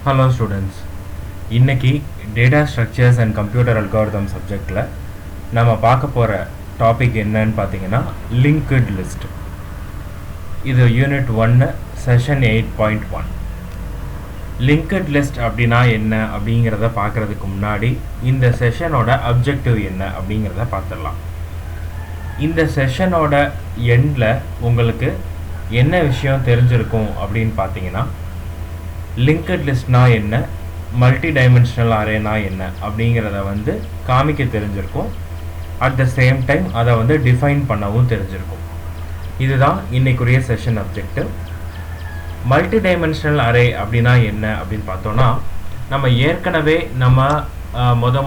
Hello students. இன்னைக்கு data structures and computer algorithm subjectல நம்ம பார்க்க போற டாபிக் என்னன்னு பார்த்தீங்கன்னா linked list. இது யூனிட் 1 செஷன் 8.1. linked list அப்படினா என்ன அப்படிங்கறத பார்க்கிறதுக்கு முன்னாடி இந்த செஷனோட ஆப்ஜெக்டிவ் என்ன அப்படிங்கறத பார்த்துடலாம். இந்த செஷனோட எண்ட்ல உங்களுக்கு என்ன விஷயம் தெரிஞ்சிருக்கும் அப்படின்னு பார்த்தீங்கன்னா linked list னா என்ன, மல்டி டைமென்ஷனல் அரேனா என்ன அப்படிங்கறத வந்து காமிக்க தெரிஞ்சிருக்கும். at the same time அதை வந்து டிஃபைன் பண்ணவும் தெரிஞ்சிருக்கும். இதுதான் இன்னைக்குரிய session objective. Multi dimensional array அப்படினா என்ன அப்படின்னு பார்த்தோம்னா நம்ம ஏற்கனவே நம்ம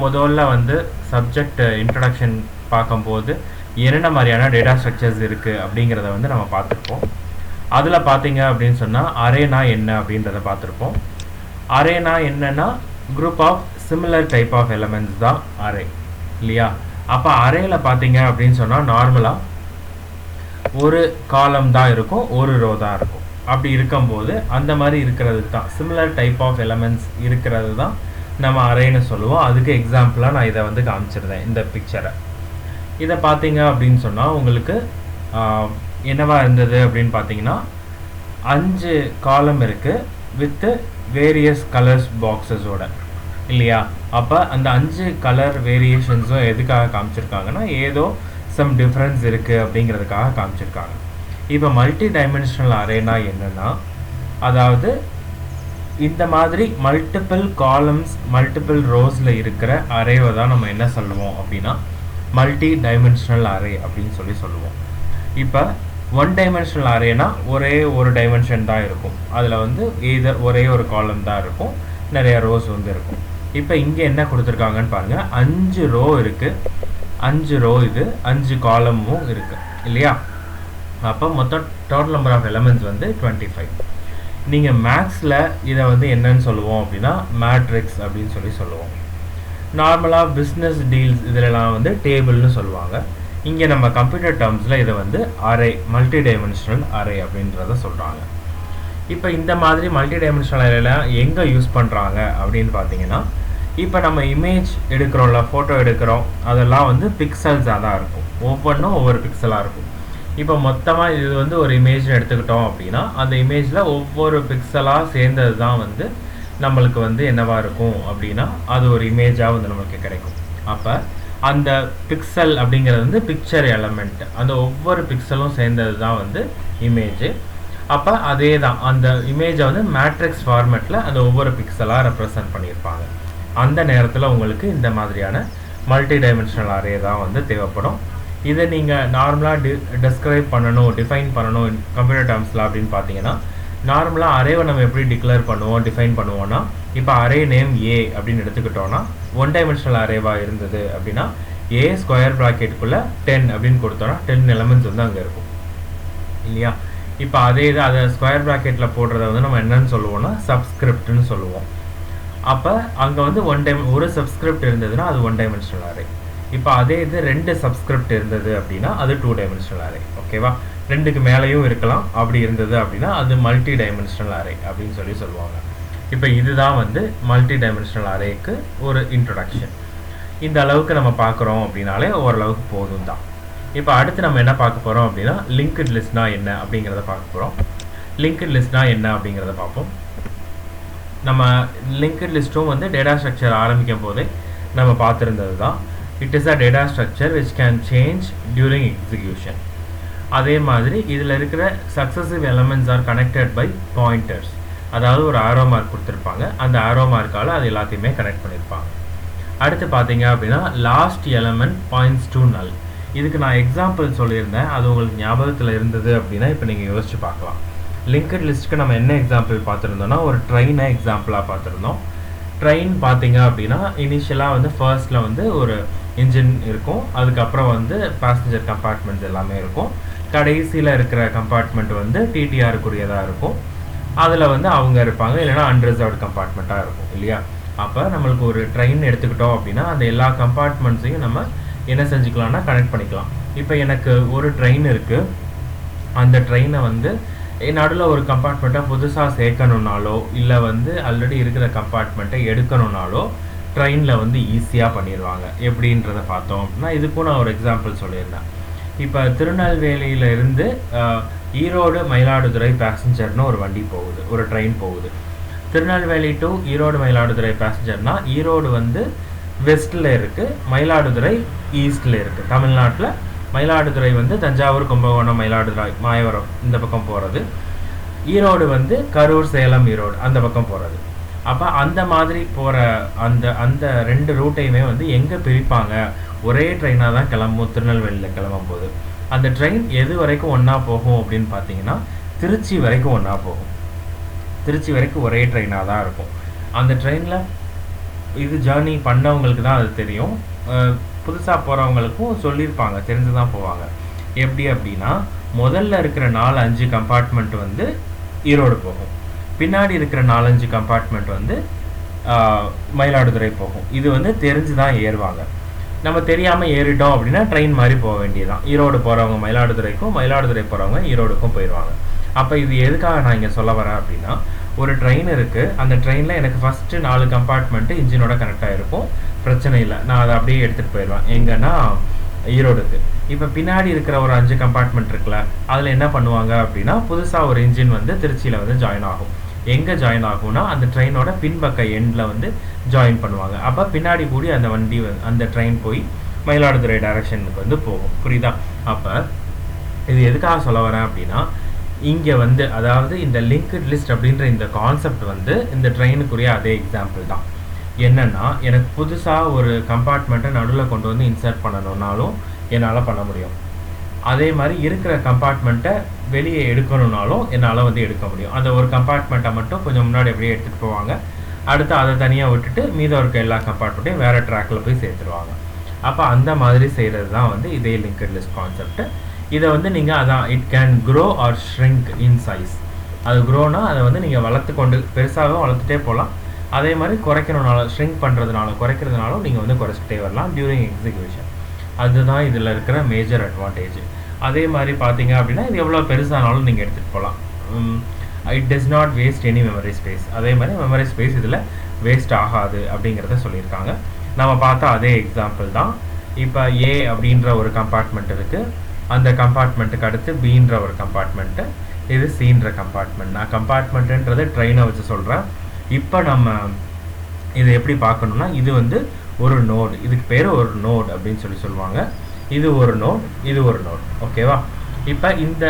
முதல்ல வந்து சப்ஜெக்ட் இன்ட்ரோடக்ஷன் பார்க்கும்போது என்னென்ன மாதிரியான டேட்டா ஸ்ட்ரக்சர்ஸ் இருக்குது அப்படிங்கிறத வந்து நம்ம பார்த்துருப்போம். அதில் பார்த்தீங்க அப்படின்னு சொன்னால் அரேனா என்ன அப்படின்றத பார்த்துருப்போம். அரேனா என்னன்னா group of similar type of elements தான் அரே இல்லையா. அப்போ அரேல பார்த்தீங்க அப்படின்னு சொன்னால் நார்மலாக ஒரு காலம் தான் இருக்கும், ஒரு ரோ தான் இருக்கும். அப்படி இருக்கும்போது அந்த மாதிரி இருக்கிறது தான் சிமிலர் டைப் ஆஃப் எலமெண்ட்ஸ் இருக்கிறது தான் நம்ம அரேன்னு சொல்லுவோம். அதுக்கு எக்ஸாம்பிளாக நான் இதை வந்து காமிச்சிருந்தேன், இந்த பிக்சரை. இதை பார்த்தீங்க அப்படின்னு சொன்னால் உங்களுக்கு என்னவா இருந்தது அப்படின்னு பார்த்தீங்கன்னா 5 காலம் இருக்குது வித்து வேரியஸ் கலர்ஸ் பாக்ஸஸோட இல்லையா. அப்போ அந்த 5 கலர் வேரியேஷன்ஸும் எதுக்காக காமிச்சிருக்காங்கன்னா ஏதோ சம் டிஃப்ரென்ஸ் இருக்குது அப்படிங்கிறதுக்காக காமிச்சிருக்காங்க. இப்போ மல்டி டைமென்ஷனல் அரேனா என்னென்னா, அதாவது இந்த மாதிரி மல்டிபிள் காலம்ஸ் மல்டிபிள் ரோஸில் இருக்கிற அரேவை தான் நம்ம என்ன சொல்லுவோம் அப்படின்னா மல்டி டைமென்ஷனல் அரே அப்படின்னு சொல்லுவோம். இப்போ ஒன் டைமென்ஷனல் அரேனா ஒரே ஒரு டைமென்ஷன் தான் இருக்கும், அதில் வந்து எய்தர் ஒரே ஒரு காலம் தான் இருக்கும், நிறைய ரோஸ் வந்து இருக்கும். இப்போ இங்கே என்ன கொடுத்துருக்காங்கன்னு பாருங்கள், 5 ரோ இருக்குது, 5 ரோ இது 5 காலமும் இருக்குது இல்லையா. அப்போ மொத்தம் டோட்டல் நம்பர் ஆஃப் எலமெண்ட்ஸ் வந்து 25. நீங்கள் மேக்ஸில் இதை வந்து என்னன்னு சொல்லுவோம் அப்படின்னா மேட்ரிக்ஸ் அப்படின்னு சொல்லுவோம். நார்மலாக பிஸ்னஸ் டீல்ஸ் இதிலலாம் வந்து டேபிள்னு சொல்லுவாங்க. இங்கே நம்ம கம்ப்யூட்டர் டேர்ம்ஸில் இதை வந்து அரே, மல்டி டைமென்ஷனல் அரே அப்படின்றத சொல்கிறாங்க. இப்போ இந்த மாதிரி மல்டி டைமென்ஷனல் அரேலாம் எங்கே யூஸ் பண்ணுறாங்க அப்படின்னு பார்த்தீங்கன்னா, இப்போ நம்ம இமேஜ் எடுக்கிறோம்ல, ஃபோட்டோ எடுக்கிறோம், அதெல்லாம் வந்து பிக்சல்ஸாக தான் இருக்கும், ஒவ்வொன்றும் ஒவ்வொரு பிக்சலாக இருக்கும். இப்போ மொத்தமாக இது வந்து ஒரு இமேஜ் எடுத்துக்கிட்டோம் அப்படின்னா அந்த இமேஜில் ஒவ்வொரு பிக்சலாக சேர்ந்தது தான் வந்து நம்மளுக்கு வந்து என்னவாக இருக்கும் அப்படின்னா அது ஒரு இமேஜாக வந்து நம்மளுக்கு கிடைக்கும். அப்போ அந்த பிக்சல் அப்படிங்கிறது வந்து பிக்சர் எலமெண்ட், அந்த ஒவ்வொரு பிக்சலும் சேர்ந்தது தான் வந்து இமேஜ். அப்போ அதே தான் அந்த இமேஜை வந்து மேட்ரிக்ஸ் ஃபார்மேட்டில் அந்த ஒவ்வொரு பிக்சலாக ரெப்ரசன்ட் பண்ணியிருப்பாங்க. அந்த நேரத்தில் உங்களுக்கு இந்த மாதிரியான மல்டி டைமென்ஷனல் அரே தான் வந்து தேவைப்படும். இதை நீங்கள் நார்மலாக டிஸ்கிரைப் பண்ணணும், டிஃபைன் பண்ணணும் கம்ப்யூட்டர் டேர்ம்ஸில் அப்படின்னு பார்த்தீங்கன்னா, நார்மலாக அரேவை நம்ம எப்படி டிக்ளேர் பண்ணுவோம், டிஃபைன் பண்ணுவோம்னா, இப்போ அரே நேம் ஏ அப்படின்னு எடுத்துக்கிட்டோன்னா ஒன் டைமென்ஷனல் அரேவாக இருந்தது அப்படின்னா ஏ ஸ்கொயர் ப்ராக்கெட்டுக்குள்ளே 10 அப்படின்னு கொடுத்தோன்னா 10 எலமெண்ட்ஸ் வந்து அங்கே இருக்கும் இல்லையா. இப்போ அதே இது அதை ஸ்கொயர் ப்ராக்கெட்டில் போடுறத வந்து நம்ம என்னன்னு சொல்லுவோம்னா சப்ஸ்கிரிப்ட்னு சொல்லுவோம். அப்போ அங்கே வந்து ஒரு சப்ஸ்கிரிப்ட் இருந்ததுன்னா அது ஒன் டைமென்ஷனல் அரே. இப்போ அதே இது 2 சப்ஸ்கிரிப்ட் இருந்தது அப்படின்னா அது 2 டைமென்ஷனல் அரே. ஓகேவா, 2க்கு மேலேயும் இருக்கலாம். அப்படி இருந்தது அப்படின்னா அது மல்டி டைமென்ஷனல் அரே அப்படின்னு சொல்லுவாங்க. இப்போ இதுதான் வந்து மல்டி டைமென்ஷனல் அரேக்கு ஒரு இன்ட்ரொடக்ஷன். இந்த அளவுக்கு நம்ம பார்க்குறோம் அப்படின்னாலே ஓரளவுக்கு போதும் தான். இப்போ அடுத்து நம்ம என்ன பார்க்க போகிறோம் அப்படின்னா லிங்க்டு லிஸ்ட்னா என்ன அப்படிங்கிறத பார்க்க போகிறோம். லிங்க்டு லிஸ்ட்னா என்ன அப்படிங்கிறத பார்ப்போம். நம்ம லிங்க்டு லிஸ்ட்டும் வந்து டேட்டா ஸ்ட்ரக்சர் ஆரம்பிக்கும் போதே நம்ம பார்த்துருந்தது தான். It is a data structure which can change during execution. அதே மாதிரி இதில் இருக்கிற successive elements are connected by pointers, அதாவது ஒரு ஆரோ மார்க் கொடுத்துருப்பாங்க, அந்த ஆரோ மார்க்கால் அது எல்லாத்தையுமே கனெக்ட் பண்ணியிருப்பாங்க. அடுத்து பார்த்தீங்க அப்படின்னா லாஸ்ட் எலமெண்ட் பாயிண்ட்ஸ் டு நல். இதுக்கு நான் எக்ஸாம்பிள் சொல்லியிருந்தேன், அது உங்களுக்கு ஞாபகத்தில் இருந்தது அப்படின்னா இப்போ நீங்கள் யோசிச்சு பார்க்கலாம். லிங்க்டு லிஸ்ட்டுக்கு நம்ம என்ன எக்ஸாம்பிள் பார்த்துருந்தோம்னா ஒரு ட்ரெயினை எக்ஸாம்பிளாக பார்த்துருந்தோம். ட்ரெயின் பார்த்தீங்க அப்படின்னா இனிஷியலாக வந்து ஃபர்ஸ்ட்டில் வந்து ஒரு இன்ஜின் இருக்கும், அதுக்கப்புறம் வந்து பேசஞ்சர் கம்பார்ட்மெண்ட்ஸ் எல்லாமே இருக்கும், கடைசியில் இருக்கிற கம்பார்ட்மெண்ட் வந்து டிடிஆருக்குரியதாக இருக்கும், அதில் வந்து அவங்க இருப்பாங்க, இல்லைனா அன்ரிசர்வ்டு கம்பார்ட்மெண்ட்டாக இருக்கும் இல்லையா. அப்போ நம்மளுக்கு ஒரு ட்ரெயின் எடுத்துக்கிட்டோம் அப்படின்னா அந்த எல்லா கம்பார்ட்மெண்ட்ஸையும் நம்ம என்ன செஞ்சுக்கலாம்னா கனெக்ட் பண்ணிக்கலாம். இப்போ எனக்கு ஒரு ட்ரெயின் இருக்குது, அந்த ட்ரெயினை வந்து நடுவில் ஒரு கம்பார்ட்மெண்ட்டை புதுசாக சேர்க்கணுன்னாலோ இல்லை வந்து ஆல்ரெடி இருக்கிற கம்பார்ட்மெண்ட்டை எடுக்கணுன்னாலோ ட்ரெயினில் வந்து ஈஸியாக பண்ணிடுவாங்க. எப்படின்றத பார்த்தோம் அப்படின்னா இதுக்கும் நான் ஒரு எக்ஸாம்பிள் சொல்லியிருந்தேன். இப்போ திருநெல்வேலியிலேருந்து ஈரோடு மயிலாடுதுறை பேசஞ்சர்னு ஒரு வண்டி போகுது, ஒரு ட்ரெயின் போகுது. திருநெல்வேலி டு ஈரோடு மயிலாடுதுறை பேசஞ்சர்னால் ஈரோடு வந்து வெஸ்ட்டில் இருக்குது, மயிலாடுதுறை ஈஸ்டில் இருக்குது. தமிழ்நாட்டில் மயிலாடுதுறை வந்து தஞ்சாவூர், கும்பகோணம், மயிலாடுதுறை, மாயவரம் இந்த பக்கம் போகிறது. ஈரோடு வந்து கரூர், சேலம், ஈரோடு அந்த பக்கம் போகிறது. அப்போ அந்த மாதிரி போகிற அந்த அந்த 2 ரூட்டையுமே வந்து எங்கே பிரிப்பாங்க? ஒரே ட்ரெயினாக தான் கிளம்பும். திருநெல்வேலியில் கிளம்பும் போது அந்த ட்ரெயின் எது வரைக்கும் ஒன்றா போகும் அப்படின்னு பார்த்தீங்கன்னா திருச்சி வரைக்கும் ஒன்றா போகும். திருச்சி வரைக்கும் ஒரே ட்ரெயினாக தான் இருக்கும். அந்த ட்ரெயினில் இது ஜேர்னி பண்ணவங்களுக்கு தான் அது தெரியும். புதுசாக போகிறவங்களுக்கும் சொல்லியிருப்பாங்க, தெரிஞ்சு தான் போவாங்க. எப்படி அப்படின்னா முதல்ல இருக்கிற 4-5 கம்பார்ட்மெண்ட் வந்து ஈரோடு போகும், பின்னாடி இருக்கிற 4-5 கம்பார்ட்மெண்ட் வந்து மயிலாடுதுறை போகும். இது வந்து தெரிஞ்சு தான் ஏறுவாங்க. நம்ம தெரியாமல் ஏறிட்டோம் அப்படின்னா ட்ரெயின் மாதிரி போக வேண்டியதுதான். ஈரோடு போகிறவங்க மயிலாடுதுறைக்கும், மயிலாடுதுறை போகிறவங்க ஈரோடுக்கும் போயிடுவாங்க. அப்போ இது எதுக்காக நான் இங்கே சொல்ல வரேன் அப்படின்னா, ஒரு ட்ரெயின் இருக்குது, அந்த ட்ரெயினில் எனக்கு ஃபஸ்ட்டு 4 கம்பார்ட்மெண்ட்டு இன்ஜினோட கனெக்டாக இருக்கும், பிரச்சனை இல்லை, நான் அதை அப்படியே எடுத்துகிட்டு போயிடுவேன். எங்கன்னா ஈரோடுக்கு. இப்போ பின்னாடி இருக்கிற ஒரு 5 கம்பார்ட்மெண்ட் இருக்குல்ல, அதில் என்ன பண்ணுவாங்க அப்படின்னா புதுசாக ஒரு இன்ஜின் வந்து திருச்சியில் வந்து ஜாயின் ஆகும். எங்கே ஜாயின் ஆகும்னா அந்த ட்ரெயினோட பின்பக்க எண்டில் வந்து ஜாயின் பண்ணுவாங்க. அப்போ பின்னாடி கூடி அந்த வண்டி அந்த ட்ரெயின் போய் மயிலாடுதுறை டைரக்ஷனுக்கு வந்து போகும். புரியுதா? அப்போ இது எதுக்காக சொல்ல வரேன் அப்படின்னா, இங்கே வந்து அதாவது இந்த லிங்க்டு லிஸ்ட் அப்படின்ற இந்த கான்செப்ட் வந்து இந்த ட்ரெயினுக்குரிய அதே எக்ஸாம்பிள் தான். என்னென்னா எனக்கு புதுசாக ஒரு கம்பார்ட்மெண்ட்டை நடுவில் கொண்டு வந்து இன்சர்ட் பண்ணணுன்னாலும் என்னால் பண்ண முடியும். அதே மாதிரி இருக்கிற கம்பார்ட்மெண்ட்டை வெளியே எடுக்கணுன்னாலும் என்னால் வந்து எடுக்க முடியும். அந்த ஒரு கம்பார்ட்மெண்ட்டை மட்டும் கொஞ்சம் முன்னாடி அப்படியே எடுத்துகிட்டு போவாங்க, அடுத்து அதை தனியாக விட்டுட்டு மீதம் இருக்க எல்லா கம்பார்ட்மெண்ட்டையும் வேறு ட்ராக்கில் போய் சேர்த்துருவாங்க. அப்போ அந்த மாதிரி செய்கிறது தான் வந்து இதே லிங்க்டு லிஸ்ட் கான்செப்ட். இதை வந்து நீங்கள் அதான் it can grow or shrink in size. அது க்ரோனா அதை வந்து நீங்கள் வளர்த்து கொண்டு பெருசாகவும் வளர்த்துட்டே போகலாம். அதே மாதிரி குறைக்கணுனாலும் ஷ்ரிங்க் பண்ணுறதுனாலும் குறைக்கிறதுனாலும் நீங்கள் வந்து குறைச்சிட்டே வரலாம் டியூரிங் எக்ஸிக்யூஷன். அதுதான் இதில் இருக்கிற மேஜர் அட்வான்டேஜ். அதே மாதிரி பார்த்தீங்க அப்படின்னா இது எவ்வளோ பெருசானாலும் நீங்கள் எடுத்துகிட்டு போகலாம். It does not waste any memory space. அதே மாதிரி மெமரி ஸ்பேஸ் இதில் வேஸ்ட் ஆகாது அப்படிங்கிறத சொல்லியிருக்காங்க. நம்ம பார்த்தா அதே எக்ஸாம்பிள் தான். இப்போ ஏ அப்படின்ற ஒரு கம்பார்ட்மெண்ட் இருக்குது, அந்த கம்பார்ட்மெண்ட்டுக்கு அடுத்து பீன்ற ஒரு கம்பார்ட்மெண்ட்டு, இது சீன்ற கம்பார்ட்மெண்ட். நான் கம்பார்ட்மெண்ட்டுன்றது ட்ரெயினை வச்சு சொல்கிறேன். இப்போ நம்ம இதை எப்படி பார்க்கணுன்னா, இது வந்து ஒரு நோடு, இதுக்கு பேர் ஒரு நோடு அப்படின்னு சொல்லுவாங்க. இது ஒரு நோட், இது ஒரு நோட். ஓகேவா? இப்போ இந்த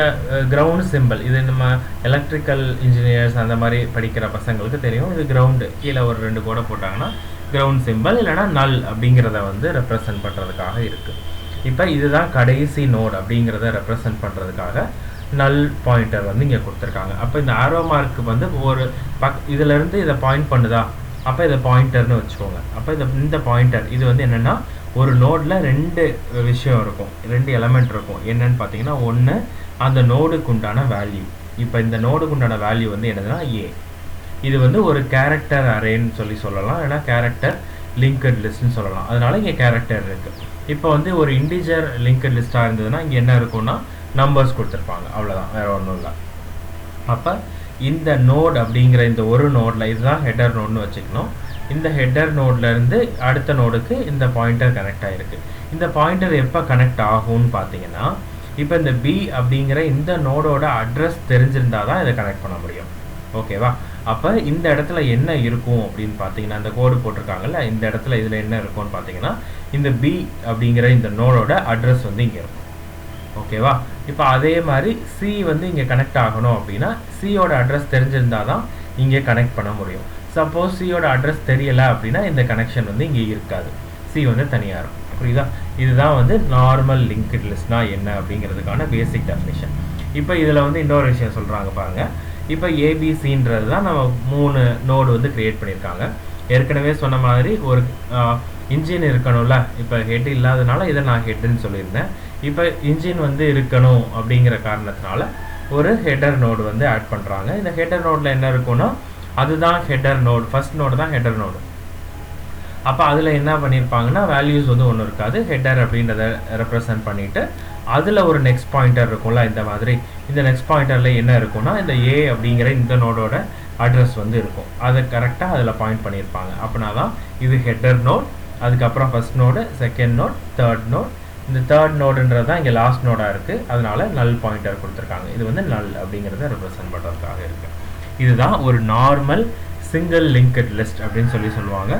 கிரவுண்ட் சிம்பிள், இது நம்ம எலக்ட்ரிக்கல் இன்ஜினியர்ஸ் அந்த மாதிரி படிக்கிற பசங்களுக்கு தெரியும். இது கிரவுண்டு, கீழே ஒரு 2 கோடை போட்டாங்கன்னா கிரவுண்ட் சிம்பிள், இல்லைனா நல் அப்படிங்கிறத வந்து ரெப்ரசன்ட் பண்ணுறதுக்காக இருக்குது. இப்போ இதுதான் கடைசி நோட் அப்படிங்கிறத ரெப்ரசன்ட் பண்ணுறதுக்காக நல் பாயிண்டர் வந்து இங்கே கொடுத்துருக்காங்க. அப்போ இந்த ஆரோ மார்க்கு வந்து ஒரு இதிலேருந்து இதை பாயிண்ட் பண்ணுதா, அப்போ இதை பாயிண்டர்னு வச்சுக்கோங்க. அப்போ இந்த பாயிண்டர் இது வந்து என்னென்னா, ஒரு நோடில் 2 விஷயம் இருக்கும், 2 எலமெண்ட் இருக்கும். என்னன்னு பார்த்தீங்கன்னா, ஒன்று அந்த நோடுக்கு உண்டான வேல்யூ. இப்போ இந்த நோடுக்கு உண்டான வேல்யூ வந்து என்னதுன்னா ஏ. இது வந்து ஒரு கேரக்டர் அரேன்னு சொல்லலாம், ஏன்னா கேரக்டர் லிங்க்டு லிஸ்ட்னு சொல்லலாம். அதனால இங்கே கேரக்டர் இருக்குது. இப்போ வந்து ஒரு இன்டிஜர் லிங்க்டு லிஸ்ட்டாக இருந்ததுன்னா இங்கே என்ன இருக்கும்னா நம்பர்ஸ் கொடுத்துருப்பாங்க, அவ்வளோதான், வேறு ஒன்றும் இல்லை. அப்போ இந்த நோட் அப்படிங்கிற இந்த ஒரு நோடில் இதுதான் ஹெட்டர் நோட்னு வச்சுக்கணும். இந்த ஹெட்டர் நோட்லேருந்து அடுத்த நோடுக்கு இந்த பாயிண்டர் கனெக்ட் ஆகிருக்கு. இந்த பாயிண்டர் எப்போ கனெக்ட் ஆகும்னு பார்த்தீங்கன்னா, இப்போ இந்த பி அப்படிங்கிற இந்த நோடோட அட்ரஸ் தெரிஞ்சிருந்தால் தான் இதை கனெக்ட் பண்ண முடியும். ஓகேவா? அப்போ இந்த இடத்துல என்ன இருக்கும் அப்படின்னு பார்த்தீங்கன்னா, இந்த கோடு போட்டிருக்காங்கல்ல, இந்த இடத்துல இதில் என்ன இருக்கும்னு பார்த்தீங்கன்னா, இந்த பி அப்படிங்கிற இந்த நோடோட அட்ரஸ் வந்து இங்கே இருக்கும். ஓகேவா? இப்போ அதே மாதிரி சி வந்து இங்கே கனெக்ட் ஆகணும் அப்படின்னா சியோட அட்ரஸ் தெரிஞ்சிருந்தால் தான் இங்கே கனெக்ட் பண்ண முடியும். சப்போஸ் சியோட அட்ரஸ் தெரியலை அப்படின்னா இந்த கனெக்ஷன் வந்து இங்கே இருக்காது, சி வந்து தனியாக இருக்கும். புரியுதா? இதுதான் வந்து நார்மல் லிங்க்டு லிஸ்ட்னா என்ன அப்படிங்கிறதுக்கான பேசிக் டெஃபினிஷன். இப்போ இதில் வந்து இன்னொரு விஷயம் சொல்கிறாங்க பாருங்கள். இப்போ ஏபிசின்றது தான் நம்ம 3 நோடு வந்து க்ரியேட் பண்ணியிருக்காங்க. ஏற்கனவே சொன்ன மாதிரி ஒரு இன்ஜின் இருக்கணும்ல, இப்போ ஹெட் இல்லாதனால இதை நான் ஹெட்டுன்னு சொல்லியிருந்தேன். இப்போ இன்ஜின் வந்து இருக்கணும் அப்படிங்கிற காரணத்தினால ஒரு ஹெட்டர் நோடு வந்து ஆட் பண்ணுறாங்க. இந்த ஹெட்டர் நோடில் என்ன இருக்குன்னா, அதுதான் ஹெட்டர் நோடு, ஃபர்ஸ்ட் நோடு தான் ஹெட்டர் நோடு. அப்போ அதில் என்ன பண்ணியிருப்பாங்கன்னா, வேல்யூஸ் வந்து ஒன்றும் இருக்காது, ஹெட்டர் அப்படின்றத ரெப்ரசன்ட் பண்ணிவிட்டு அதில் ஒரு நெக்ஸ்ட் பாயிண்டர் இருக்கும்ல இந்த மாதிரி. இந்த நெக்ஸ்ட் பாயிண்டரில் என்ன இருக்கும்னா இந்த ஏ அப்படிங்கிற இந்த நோடோட அட்ரஸ் வந்து இருக்கும். அதை கரெக்டாக அதில் பாயிண்ட் பண்ணியிருப்பாங்க. அப்படின்னா தான் இது ஹெட்டர் நோட், அதுக்கப்புறம் first node, second node, third node. இந்த தேர்ட் நோடுன்றது தான் இங்கே லாஸ்ட் நோடாக இருக்குது. அதனால நல் பாயிண்டர் கொடுத்துருக்காங்க. இது வந்து நல் அப்படிங்கிறத ரெப்ரசன்ட் பண்ணுறதுக்காக இருக்குது. இதுதான் ஒரு நார்மல் சிங்கிள் லிங்க்ட் லிஸ்ட் அப்படின்னு சொல்லுவாங்க.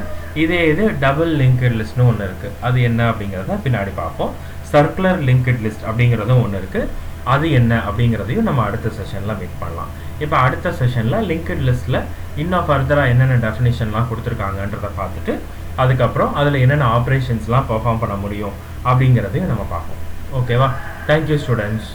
இதே இது டபுள் லிங்க்ட் லிஸ்ட்னு ஒன்று இருக்குது. அது என்ன அப்படிங்கிறத பின்னாடி பார்ப்போம். சர்க்குலர் லிங்க்ட் லிஸ்ட் அப்படிங்கிறதும் ஒன்று இருக்குது. அது என்ன அப்படிங்கிறதையும் நம்ம அடுத்த செஷனில் மீட் பண்ணலாம். இப்போ அடுத்த செஷனில் லிங்க்ட் லிஸ்ட்டில் இன்னும் ஃபர்தராக என்னென்ன டெஃபினிஷன்லாம் கொடுத்துருக்காங்கன்றதை பார்த்துட்டு அதுக்கப்புறம் அதில் என்னென்ன ஆப்ரேஷன்ஸ்லாம் பெர்ஃபார்ம் பண்ண முடியும் அப்படிங்கிறதையும் நம்ம பார்ப்போம். ஓகேவா? Thank you students.